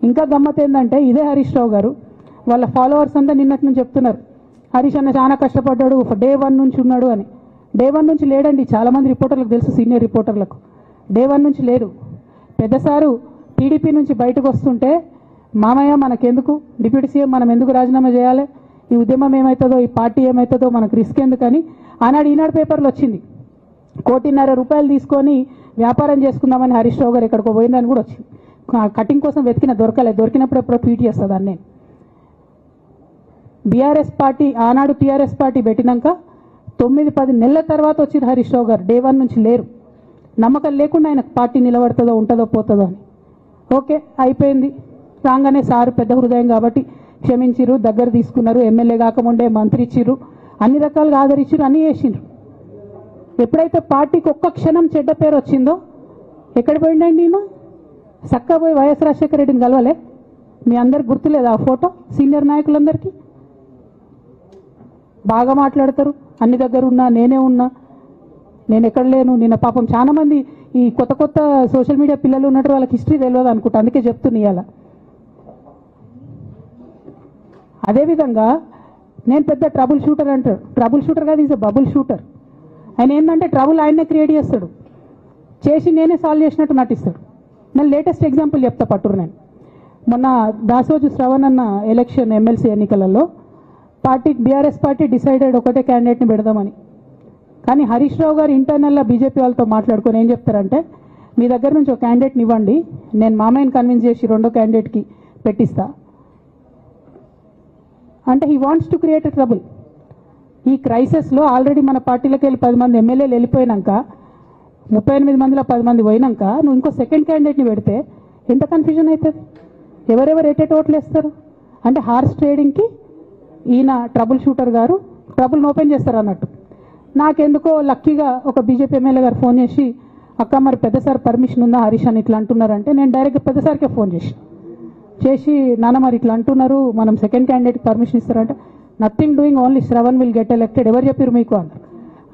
ఇంకా గమ్మత్ ఏంటంటే ఇదే హరీష్ రావు గారు వాళ్ళ ఫాలోవర్స్ అంతా నిన్నటి నుంచి చెప్తున్నారు హరీష్ అన్న చాలా కష్టపడ్డాడు డే 1 నుంచి ఉన్నాడు అని. డే 1 నుంచి లేడండి. చాలామంది రిపోర్టర్లకు తెలుసు, సీనియర్ రిపోర్టర్లకు డే 1 నుంచి లేరు. పెద్దసారు టీడీపీ నుంచి బయటకు వస్తుంటే మామయ్య మనకెందుకు డిప్యూటీ సీఎం, మనం ఎందుకు రాజీనామా చేయాలి, ఈ ఉద్యమం ఏమవుతుందో, ఈ పార్టీ ఏమవుతుందో మనకు రిస్క్ ఎందుకని ఆనాడు ఈనాడు పేపర్లో వచ్చింది. 1.5 కోటి తీసుకొని వ్యాపారం చేసుకుందామని హరీష్ రావు గారు ఎక్కడికో పోయిందని కూడా వచ్చింది. కటింగ్ కోసం వెతికిన దొరికినప్పుడు ఎప్పుడో ట్వీట్ చేస్తుందని నేను. బీఆర్ఎస్ పార్టీ ఆనాడు టీఆర్ఎస్ పార్టీ పెట్టినాక 9-10 నెలల తర్వాత వచ్చింది హరీష్ రావు గారు. డే 1 నుంచి లేరు. నమ్మకం లేకుండా ఆయన పార్టీ నిలబడుతుందో ఉంటుందో పోతుందో అని. ఓకే అయిపోయింది. రాగానే సారు పెద్ద హృదయం కాబట్టి క్షమించిరు, దగ్గర తీసుకున్నారు, ఎమ్మెల్యే కాకముందే మంత్రి ఇచ్చిర్రు, అన్ని రకాలుగా ఆదరించిరు, అన్నీ చేసిండ్రు. ఎప్పుడైతే పార్టీకి ఒక్క క్షణం చెడ్డ పేరు వచ్చిందో ఎక్కడ పోయిండండి నేను చక్కగా పోయి వైఎస్ రాజశేఖర రెడ్డిని కలవలే. మీ అందరికి గుర్తులేదు ఆ ఫోటో? సీనియర్ నాయకులందరికీ బాగా మాట్లాడతారు, అన్ని దగ్గర ఉన్నా, నేనే ఉన్నా, నేను ఎక్కడ లేను. నిన్న పాపం చాలా మంది ఈ కొత్త సోషల్ మీడియా పిల్లలు ఉన్నట్టు వాళ్ళకి హిస్టరీ తెలియదు అనుకుంటా, అందుకే చెప్తున్నా ఇవాళ. అదేవిధంగా నేను పెద్ద ట్రబుల్ షూటర్ అంటారు. ట్రబుల్ షూటర్ కాదు, ఈజ్ బబుల్ షూటర్. ఆయన ఏంటంటే ట్రబుల్ ఆయన్నే క్రియేట్ చేస్తాడు, చేసి నేనే సాల్వ్ చేసినట్టు నటిస్తాడు. నేను లేటెస్ట్ ఎగ్జాంపుల్ చెప్తా పట్టురు. నేను మొన్న దాసోజు శ్రవణ్ అన్న ఎలక్షన్ ఎమ్మెల్సీ ఎన్నికలలో బీఆర్ఎస్ పార్టీ డిసైడెడ్ ఒకటే క్యాండిడేట్ని పెడదామని. కానీ హరీష్ రావు గారు ఇంటర్నల్గా బీజేపీ వాళ్ళతో మాట్లాడుకొని ఏం చెప్తారంటే, మీ దగ్గర నుంచి ఒక క్యాండిడేట్ని ఇవ్వండి, నేను మామయ్యని కన్విన్స్ చేసి రెండో క్యాండిడేట్కి పెట్టిస్తా అంటే he wants to create a trouble. ఈ క్రైసిస్లో ఆల్రెడీ మన పార్టీలోకి వెళ్ళి 10 మంది ఎమ్మెల్యేలు వెళ్ళిపోయినాక, 38 మందిలో 10 మంది పోయినాక నువ్వు ఇంకో సెకండ్ క్యాండిడేట్ని పెడితే ఎంత కన్ఫ్యూజన్ అవుతుంది? ఎవరెవరు ఎటెట్ ఓట్లు వేస్తారు? అంటే హార్స్ ట్రేడింగ్కి ఈయన ట్రబుల్ షూటర్ గారు ట్రబుల్ని ఓపెన్ చేస్తారు అన్నట్టు. నాకెందుకో లక్కీగా ఒక బీజేపీ ఎమ్మెల్యే గారు ఫోన్ చేసి, అక్క మరి పెద్దసారి పర్మిషన్ ఉందా హరీష్ అని ఇట్లా అంటున్నారంటే, నేను డైరెక్ట్గా పెద్దసారికే ఫోన్ చేసి నాన్న మరి ఇట్లా అంటున్నారు, మనం సెకండ్ క్యాండిడేట్కి పర్మిషన్ ఇస్తారంటే, nothing doing, only Shravan will get elected, ఎవరు చెప్పారు మీకు అన్నారు.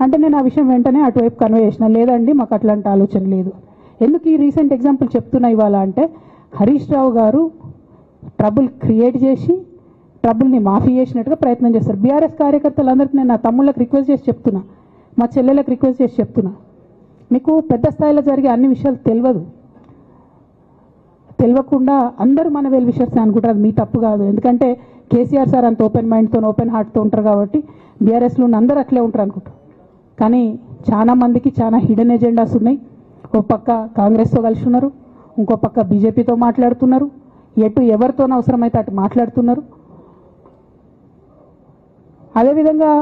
అంటే నేను ఆ విషయం వెంటనే అటువైపు కన్వే చేసిన, లేదండి మాకు అట్లాంటి ఆలోచన లేదు. ఎందుకు ఈ రీసెంట్ ఎగ్జాంపుల్ చెప్తున్నా ఇవాళ అంటే, హరీష్ రావు గారు ట్రబుల్ క్రియేట్ చేసి ట్రబుల్ని మాఫీ చేసినట్టుగా ప్రయత్నం చేస్తారు. బీఆర్ఎస్ కార్యకర్తలందరికీ నేను నా తమ్ముళ్ళకి రిక్వెస్ట్ చేసి చెప్తున్నా, మా చెల్లెలకు రిక్వెస్ట్ చేసి చెప్తున్నా, మీకు పెద్ద స్థాయిలో జరిగే అన్ని విషయాలు తెలియకుండా అందరూ మన వెల్ విషర్స్ అనుకుంటారు. మీ తప్పు కాదు, ఎందుకంటే కేసీఆర్ సార్ అంత ఓపెన్ మైండ్తో ఓపెన్ హార్ట్తో ఉంటారు కాబట్టి బీఆర్ఎస్లో ఉన్న అందరూ అట్లే ఉంటారు అనుకుంటారు. కానీ చాలా మందికి చాలా హిడెన్ ఎజెండాస్ ఉన్నాయి. ఒక పక్క కాంగ్రెస్తో కలిసి ఉన్నారు, ఇంకో పక్క బీజేపీతో మాట్లాడుతున్నారు, ఎటు ఎవరితో అవసరమైతే అటు మాట్లాడుతున్నారు. అదేవిధంగా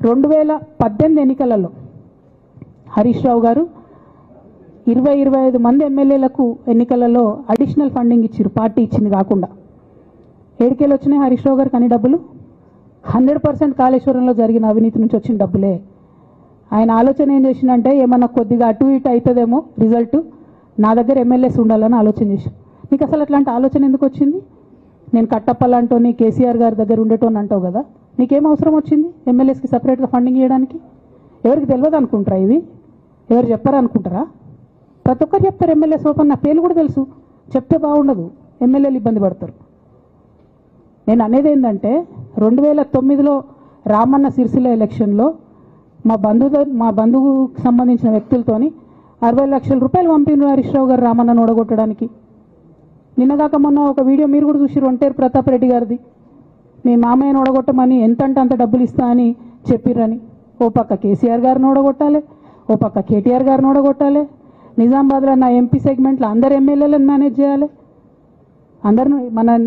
2018 ఎన్నికలలో హరీష్ రావు గారు 20-25 మంది ఎమ్మెల్యేలకు ఎన్నికలలో అడిషనల్ ఫండింగ్ ఇచ్చారు, పార్టీ ఇచ్చింది కాకుండా. ఏడికేలు వచ్చినాయి హరీష్ రావు గారికి అన్ని డబ్బులు? 100% కాళేశ్వరంలో జరిగిన అవినీతి నుంచి వచ్చిన డబ్బులే. ఆయన ఆలోచన ఏం చేసిందంటే, ఏమన్నా కొద్దిగా అటు ఇటు అవుతుందేమో రిజల్ట్, నా దగ్గర ఎమ్మెల్యేస్ ఉండాలని ఆలోచన చేశాను. నీకు అసలు అట్లాంటి ఆలోచన ఎందుకు వచ్చింది? నేను కట్టప్పలాంటోని కేసీఆర్ గారి దగ్గర ఉండేటోని అంటావు కదా, నీకేం అవసరం వచ్చింది ఎమ్మెల్యేస్కి సపరేట్గా ఫండింగ్ ఇవ్వడానికి? ఎవరికి తెలియదు అనుకుంటారా? ఇది ఎవరు చెప్పారు అనుకుంటారా? ప్రతి ఒక్కరు చెప్తారు ఎమ్మెల్యేస్ ఓపెన్, నా పేర్లు కూడా తెలుసు, చెప్తే బాగుండదు, ఎమ్మెల్యేలు ఇబ్బంది పడతారు. నేను అనేది ఏంటంటే, 2009లో రామన్న సిరిసిల్ల ఎలక్షన్లో మా బంధువుకు సంబంధించిన వ్యక్తులతోని 60 లక్షల రూపాయలు పంపిన హరీష్ రావు గారు రామన్నను ఓడగొట్టడానికి. నిన్నగాక మొన్న ఒక వీడియో మీరు కూడా చూసిరు, ఒంటేరు ప్రతాప్ రెడ్డి గారిది. మీ మామయ్యను ఓడగొట్టమని ఎంతంటే అంత డబ్బులు ఇస్తా అని చెప్పిర్రని. ఓ పక్క కేసీఆర్ గారిని ఓడగొట్టాలి, ఓ పక్క కేటీఆర్ గారిని ఓడగొట్టాలి, నిజామాబాద్లో నా ఎంపీ సెగ్మెంట్లో అందరు ఎమ్మెల్యేలను మేనేజ్ చేయాలి, అందరిని మన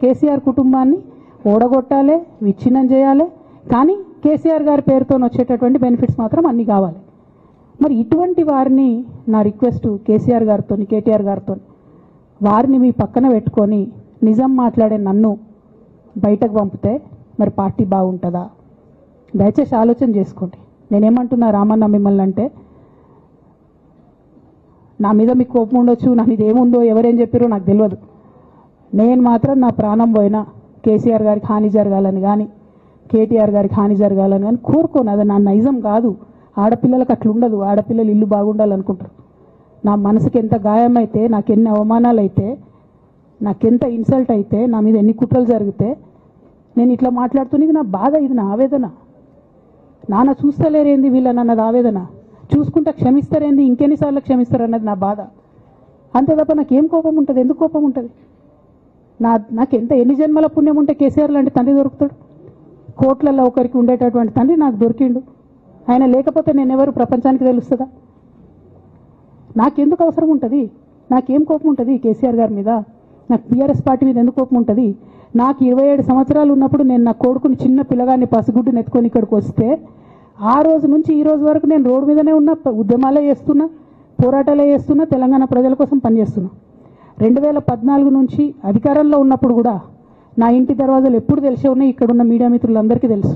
కేసీఆర్ కుటుంబాన్ని ఓడగొట్టాలి, విచ్ఛిన్నం చేయాలి. కానీ కేసీఆర్ గారి పేరుతో వచ్చేటటువంటి బెనిఫిట్స్ మాత్రం అన్నీ కావాలి. మరి ఇటువంటి వారిని నా రిక్వెస్ట్ కేసీఆర్ గారితో కేటీఆర్ గారితో, వారిని మీ పక్కన పెట్టుకొని నిజం మాట్లాడే నన్ను బయటకు పంపితే మరి పార్టీ బాగుంటుందా? దయచేసి ఆలోచన చేసుకోండి. నేనేమంటున్నా రామన్న మిమ్మల్ని అంటే, నా మీద మీకు కోపం ఉండొచ్చు, నా మీద ఏముందో ఎవరేం చెప్పారో నాకు తెలియదు. నేను మాత్రం నా ప్రాణం పోయినా కేసీఆర్ గారికి హాని జరగాలని కానీ కేటీఆర్ గారికి హాని జరగాలని కానీ కోరుకోను. అది నా నైజం కాదు. ఆడపిల్లలకు అట్లా ఉండదు. ఆడపిల్లలు ఇల్లు బాగుండాలనుకుంటారు. నా మనసుకి ఎంత గాయమైతే, నాకు ఎన్ని అవమానాలు అయితే నాకెంత ఇన్సల్ట్ అయితే, నా మీద ఎన్ని కుట్రలు జరిగితే నేను ఇట్లా మాట్లాడుతున్నది నా బాధ, ఇది నా ఆవేదన. నాన్న చూస్తలేరేంది వీళ్ళనన్నది ఆవేదన, చూసుకుంటా క్షమిస్తారేంది ఇంకెన్నిసార్లు క్షమిస్తారన్నది నా బాధ. అంతే తప్ప నాకేం కోపం ఉంటుంది? ఎందుకు కోపం ఉంటుంది? నాకెంత ఎన్ని జన్మల పుణ్యం ఉంటే కేసీఆర్ లాంటి తండ్రి దొరుకుతాడు? కోట్లలో ఒకరికి ఉండేటటువంటి తండ్రి నాకు దొరికిండు. ఆయన లేకపోతే నేనెవరు ప్రపంచానికి తెలుస్తుందా? నాకెందుకు అవసరం ఉంటుంది? నాకేం కోపం ఉంటుంది కేసీఆర్ గారి మీద? నాకు టీఆర్ఎస్ పార్టీ మీద ఎందుకు కోపం ఉంటుంది? నాకు 27 సంవత్సరాలు ఉన్నప్పుడు నేను నా కొడుకుని చిన్న పిల్లగాన్ని పసిగుడ్డుని ఎత్తుకొని ఇక్కడికి వస్తే ఆ రోజు నుంచి ఈ రోజు వరకు నేను రోడ్డు మీదనే ఉన్నా, ఉద్యమాలే చేస్తున్నా, పోరాటాలే చేస్తున్నా, తెలంగాణ ప్రజల కోసం పనిచేస్తున్నా. 2014 నుంచి అధికారంలో ఉన్నప్పుడు కూడా నా ఇంటి దర్వాజాలు ఎప్పుడు తెలిసే ఉన్నాయి. ఇక్కడున్న మీడియా మిత్రులందరికీ తెలుసు.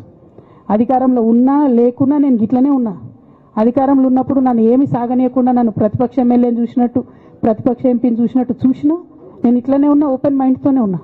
అధికారంలో ఉన్నా లేకున్నా నేను ఇట్లనే ఉన్నా. అధికారంలో ఉన్నప్పుడు నన్ను ఏమి సాగనీయకుండా నన్ను ప్రతిపక్ష ఎమ్మెల్యేని చూసినట్టు, ప్రతిపక్ష ఎంపీని చూసినట్టు చూసినా నేను ఇట్లనే ఉన్నా, ఓపెన్ మైండ్తోనే ఉన్నా.